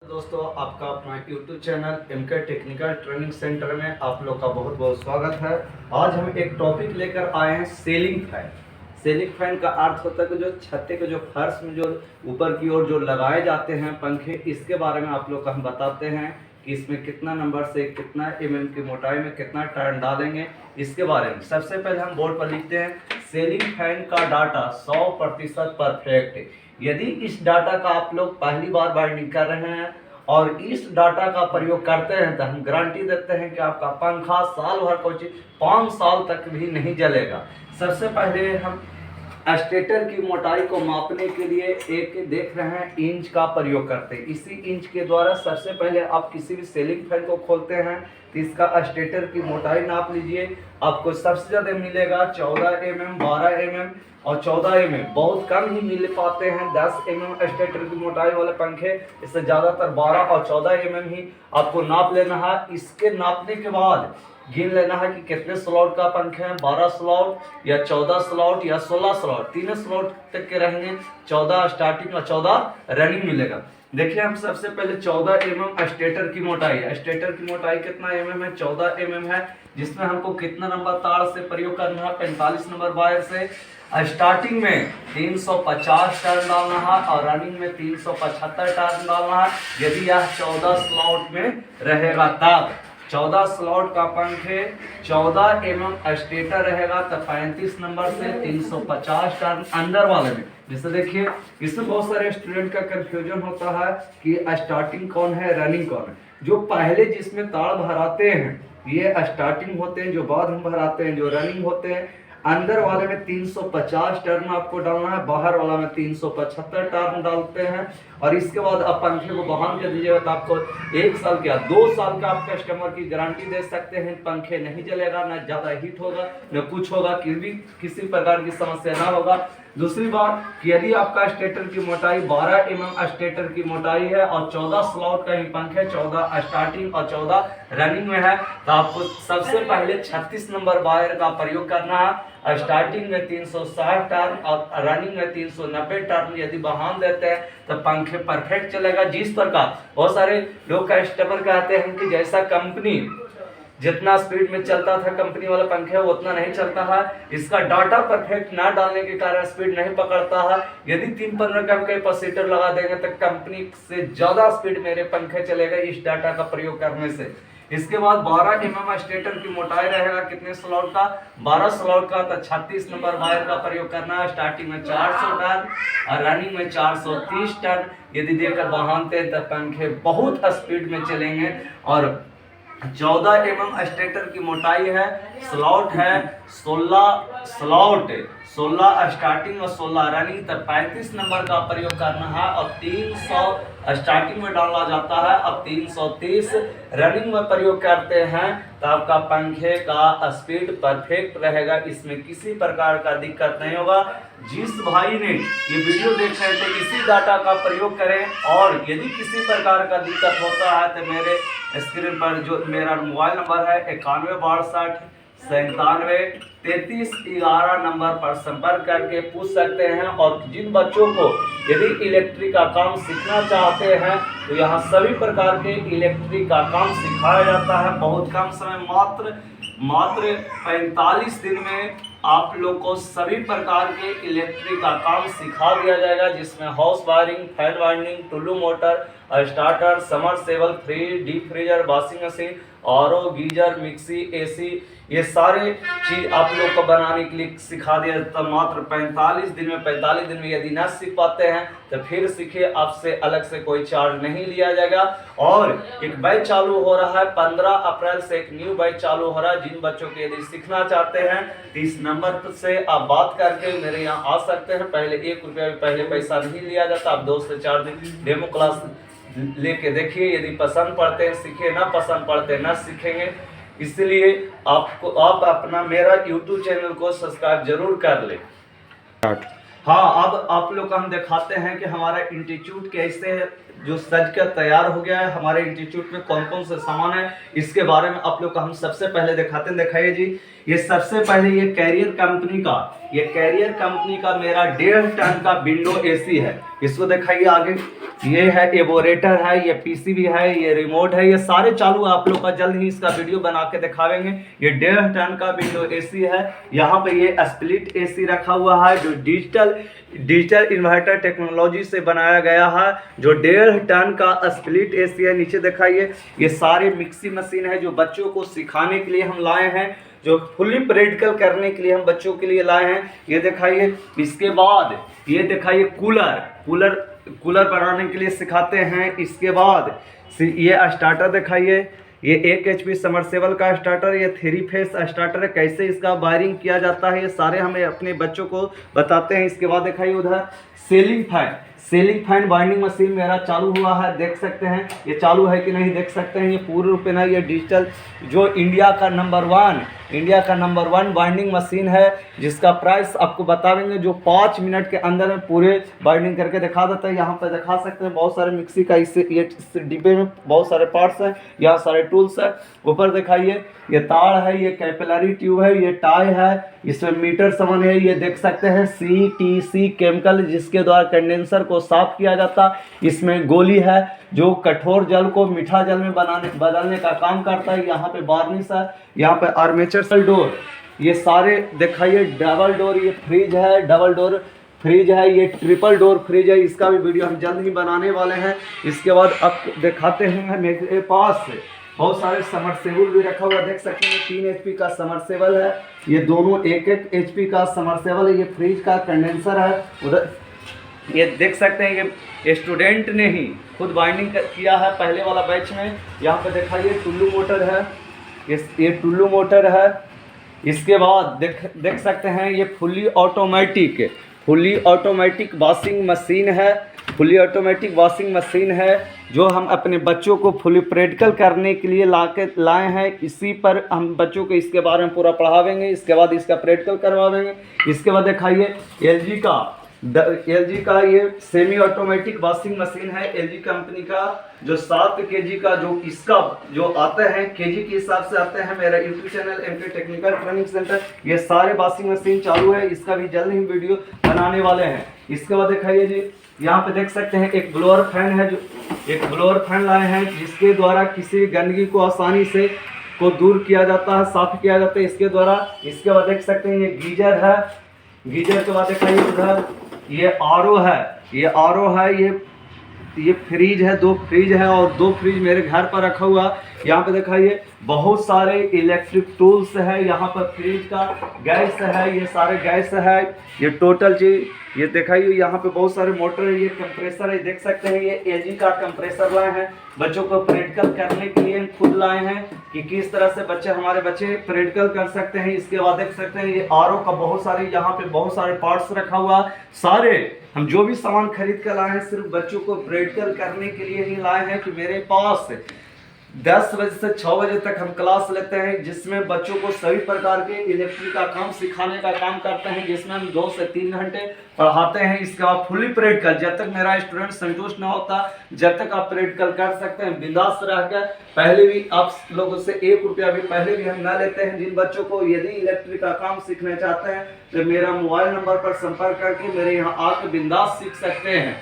दोस्तों, आपका अपना YouTube channel MK technical training centre में आप लोग का बहुत बहुत स्वागत है। आज हम एक टॉपिक लेकर आए हैं सीलिंग फैन। सीलिंग फैन का अर्थ होता है कि जो छत्ते के जो फर्श में जो ऊपर की ओर जो लगाए जाते हैं पंखे, इसके बारे में आप लोग को हम बताते हैं कि इसमें कितना नंबर से कितना mm की मोटाई में कितना टर्न डालेंगे, इसके बारे में। सबसे पहले हम बोर्ड पर लिखते हैं सीलिंग फैन का डाटा 100% परफेक्ट। यदि इस डाटा का आप लोग पहली बार बाइंडिंग कर रहे हैं और इस डाटा का प्रयोग करते हैं तो हम गारंटी देते हैं कि आपका पंखा साल भर को 5 साल तक भी नहीं जलेगा। सबसे पहले हम स्टेटर की मोटाई को मापने के लिए एक देख रहे हैं इंच का प्रयोग करते हैं। इसी इंच के द्वारा सबसे पहले आप किसी भी सीलिंग फैन को खोलते हैं तो इसका स्टेटर की मोटाई नाप लीजिए। आपको सबसे ज़्यादा मिलेगा 14 mm, 12 mm और 14 mm। बहुत कम ही मिल पाते हैं 10 mm स्टेटर की मोटाई वाले पंखे। इससे ज़्यादातर 12 और 14 mm ही आपको नाप लेना है। इसके नापने के बाद गिन लेना है कि कितने स्लॉट का पंखे हैं, 12 स्लॉट या 14 स्लॉट या 16 स्लॉट। 3 स्लॉट तक के रहेंगे, 14 स्टार्टिंग और 14 रनिंग मिलेगा। देखिए, हम सबसे पहले 14 mm स्टेटर की मोटाई है। स्टेटर की मोटाई कितना mm है? 14 mm है, जिसमें हमको कितना नंबर तार से प्रयोग करना है? 45 नंबर वायर से। स्टार्टिंग में 350 टर्न डालना है और रनिंग में 375 टर्न डालना है। यदि यह 14 स्लॉट में रहेगा तब 14 स्लॉट का पंखे 14 mm स्टेटर रहेगा तो 35 नंबर से 350 टर्न अंदर वाले में। जैसे देखिए, इसमें बहुत सारे स्टूडेंट का कंफ्यूजन होता है कि स्टार्टिंग कौन है, रनिंग कौन है। जो पहले जिसमें तार भराते हैं ये स्टार्टिंग होते हैं, जो बाद में भराते हैं जो रनिंग होते हैं। अंदर वाले में 350 टर्न आपको डालना है, बाहर वाला में 375 टर्न डालते हैं। और इसके बाद आप पंखे को बहान कर दीजिएगा तो आपको 1 साल या 2 साल का आप कस्टमर की गारंटी दे सकते हैं। पंखे नहीं जलेगा, ना ज़्यादा हीट होगा, न कुछ होगा, किसी प्रकार की समस्या ना होगा। दूसरी बात कि यदि आपका स्टेटर की मोटाई 12 mm स्टेटर की मोटाई है और 14 स्लॉट का ही पंख है, 14 स्टार्टिंग और 14 रनिंग में है, तो आपको सबसे पहले 36 नंबर वायर का प्रयोग करना है। स्टार्टिंग में 360 टर्न और रनिंग में 390 टर्न यदि बहान देते हैं तो पंखे परफेक्ट चलेगा। जिस प्रकार बहुत सारे लोग कस्टमर कहते हैं कि जैसा कंपनी जितना स्पीड में चलता था कंपनी वाला पंखे उतना नहीं चलता है। इसका डाटा परफेक्ट ना डालने के कारण स्पीड नहीं पकड़ता है। यदि 315 का कैपेसिटर लगा देंगे तो कंपनी से ज्यादा स्पीड मेरे पंखे चलेगा इस डाटा का प्रयोग करने से। इसके बाद 12 mm स्टेटर की मोटाई रहेगा कितने स्लॉट का? 12 स्लॉट का। तो 36 नंबर वायर का प्रयोग करना है। स्टार्टिंग में 400 टर्न और रनिंग में 430 टर्न यदि देकर बहानते हैं तो पंखे बहुत स्पीड में चलेंगे। और 14 mm स्टेटर की मोटाई है, स्लॉट है 16 स्लॉट, 16 स्टार्टिंग और 16 रनिंग। तब 35 नंबर का प्रयोग करना है और 300 स्टार्टिंग में डाला जाता है। अब 330 रनिंग में प्रयोग करते हैं तो आपका पंखे का स्पीड परफेक्ट रहेगा। इसमें किसी प्रकार का दिक्कत नहीं होगा। जिस भाई ने ये वीडियो देख रहे थे इसी डाटा का प्रयोग करें। और यदि किसी प्रकार का दिक्कत होता है तो मेरे स्क्रीन पर जो मेरा मोबाइल नंबर है 91 62 97 33 11 नंबर पर संपर्क करके पूछ सकते हैं। और जिन बच्चों को यदि इलेक्ट्रिक का काम सीखना चाहते हैं तो यहाँ सभी प्रकार के इलेक्ट्रिक का काम सिखाया जाता है। बहुत कम समय, मात्र 45 दिन में आप लोग को सभी प्रकार के इलेक्ट्रिक का काम सिखा दिया जाएगा, जिसमें house wiring, fan winding, Tullu motor, starter, submersible, fridge, deep freezer, washing machine, RO, geyser, mixie, AC, ये सारे चीज आप लोग को बनाने के लिए सिखा दिया जाता है मात्र 45 दिन में। 45 दिन में यदि ना सीख पाते हैं तो फिर सीखिए, आपसे अलग से कोई चार्ज नहीं लिया जाएगा। और एक बैच चालू हो रहा है 15 अप्रैल से, एक न्यू बैच चालू हो रहा है। जिन बच्चों के यदि सीखना चाहते हैं तो इस नंबर से आप बात करके मेरे यहाँ आ सकते हैं। पहले 1 रुपया भी पहले पैसा नहीं लिया जाता। आप 2 से 4 दिन डेमो क्लास लेके देखिए, यदि पसंद पड़ते हैं सीखिए, ना पसंद पड़ते ना सीखेंगे। इसलिए आप अपना मेरा YouTube चैनल को सब्सक्राइब जरूर कर ले। हाँ, अब आप लोग को हम दिखाते हैं कि हमारा इंस्टीट्यूट कैसे जो सज कर तैयार हो गया है। हमारे इंस्टीट्यूट में कौन कौन से सामान है इसके बारे में आप लोग को हम सबसे पहले दिखाते हैं। दिखाइए जी, ये सबसे पहले ये कैरियर कंपनी का मेरा 1.5 टन का विंडो एसी है। इसको दिखाइए आगे, ये है एबोरेटर है, ये पीसीबी है, ये रिमोट है, ये सारे चालू है। आप लोग का जल्द ही इसका वीडियो बना के दिखावेंगे। ये 1.5 टन का विंडो एसी है। यहाँ पे ये स्प्लिट एसी रखा हुआ है जो डिजिटल इन्वर्टर टेक्नोलॉजी से बनाया गया है, जो 1.5 टन का स्प्लिट एसी है। नीचे दिखाइए, ये सारे मिक्सी मशीन है जो बच्चों को सिखाने के लिए हम लाए हैं, जो फुली प्रैक्टिकल करने के लिए हम बच्चों के लिए लाए हैं। ये दिखाइए, इसके बाद ये दिखाइए कूलर बनाने के लिए सिखाते हैं। इसके बाद ये स्टार्टर दिखाइए, ये 1 HP समरसेबल का स्टार्टर, ये 3 फेस स्टार्टर है। कैसे इसका वायरिंग किया जाता है ये सारे हमें अपने बच्चों को बताते हैं। इसके बाद दिखाइए उधर सीलिंग फैन बाइंडिंग मशीन मेरा चालू हुआ है, देख सकते हैं। ये चालू है कि नहीं देख सकते हैं। ये पूर्ण रूप में ये डिजिटल जो इंडिया का नंबर 1 बाइंडिंग मशीन है, जिसका प्राइस आपको बताएंगे, जो 5 मिनट के अंदर में पूरे बाइंडिंग करके दिखा देता है। यहाँ पर दिखा सकते हैं बहुत सारे मिक्सी का इस डिब्बे में बहुत सारे पार्ट्स हैं, यहाँ सारे टूल्स हैं। ऊपर दिखाइए, ये तार है, ये कैपिलरी ट्यूब है, ये टाई है, इसमें मीटर सामान है। ये देख सकते हैं CTC केमिकल, जिसके द्वारा कंडेंसर को साफ किया जाता। इसमें गोली है जो कठोर जल को मीठा जल में बदलने का काम करता है। यहाँ पे वार्निश है, यहाँ पे आर्मेचर डोर, ये सारे दिखाइए। डबल डोर ये फ्रिज है, डबल डोर फ्रिज है, ये ट्रिपल डोर फ्रिज है। इसका भी वीडियो हम जल्द ही बनाने वाले हैं। इसके बाद अब दिखाते हैं, मेरे पास बहुत सारे समरसेबल भी रखा हुआ, देख सकते हैं। 3 HP का समरसेबल है, ये दोनों 1 HP का समरसेबल है। ये फ्रिज का कंडेंसर है। उधर ये देख सकते हैं, ये स्टूडेंट ने ही खुद बाइंडिंग किया है पहले वाला बैच में। यहाँ पे दिखाइए टुल्लू मोटर है, ये टुल्लू मोटर है। इसके बाद देख सकते हैं, ये फुली ऑटोमेटिक वॉशिंग मशीन है, जो हम अपने बच्चों को फुली प्रैक्टिकल करने के लिए लाए हैं। इसी पर हम बच्चों को इसके बारे में पूरा पढ़ावेंगे, इसके बाद इसका प्रैक्टिकल करवाएंगे। इसके बाद दिखाइए LG का ये सेमी ऑटोमेटिक वॉशिंग मशीन है, LG कंपनी का, जो 7 kg का, जो इसका जो आता है केजी के हिसाब से आता है। मेरा YouTube channel MK technical training centre, ये सारे वॉशिंग मशीन चालू है, इसका भी जल्द ही वीडियो बनाने वाले हैं। इसके बाद दिखाइए जी, यहाँ पे देख सकते हैं एक ब्लोअर फैन है, जो एक ब्लोअर फैन लाए हैं, जिसके द्वारा किसी गंदगी को आसानी से दूर किया जाता है, साफ किया जाता है इसके द्वारा। इसके बाद देख सकते हैं, ये गीजर है। गीजर के बाद दिखाइए उधर, ये RO है, ये फ्रिज है, 2 फ्रिज है, और 2 फ्रिज मेरे घर पर रखा हुआ। यहाँ पे दिखाइए बहुत सारे इलेक्ट्रिक टूल्स है। यहाँ पर फ्रिज का गैस है, ये सारे गैस है, ये टोटल चीज। ये दिखाइए, यहाँ पे बहुत सारे मोटर है, ये कंप्रेसर है, देख सकते हैं। ये LG का कंप्रेसर लाए हैं, बच्चों को प्रैक्टिकल करने के लिए खुद लाए हैं कि किस तरह से हमारे बच्चे प्रैक्टिकल कर सकते हैं। इसके बाद देख सकते हैं, ये RO का बहुत सारे, यहाँ पे बहुत सारे पार्ट्स रखा हुआ। सारे हम जो भी सामान खरीद कर लाए हैं, सिर्फ बच्चों को प्रैक्टिकल करने के लिए ही लाए हैं। कि मेरे पास 10 बजे से 6 बजे तक हम क्लास लेते हैं, जिसमें बच्चों को सभी प्रकार के इलेक्ट्रिक का काम सिखाने का काम करते हैं, जिसमें हम 2 से 3 घंटे पढ़ाते हैं। इसके बाद फुली प्रैक्टिकल, जब तक मेरा स्टूडेंट संतुष्ट ना होता, जब तक आप प्रैक्टिकल कर सकते हैं बिंदास रहकर। पहले भी आप लोगों से 1 रुपया भी पहले भी हम ना लेते हैं। जिन बच्चों को यदि इलेक्ट्रिक का काम सीखना चाहते हैं, तो मेरा मोबाइल नंबर पर संपर्क करके मेरे यहाँ आकर बिंदास सीख सकते हैं।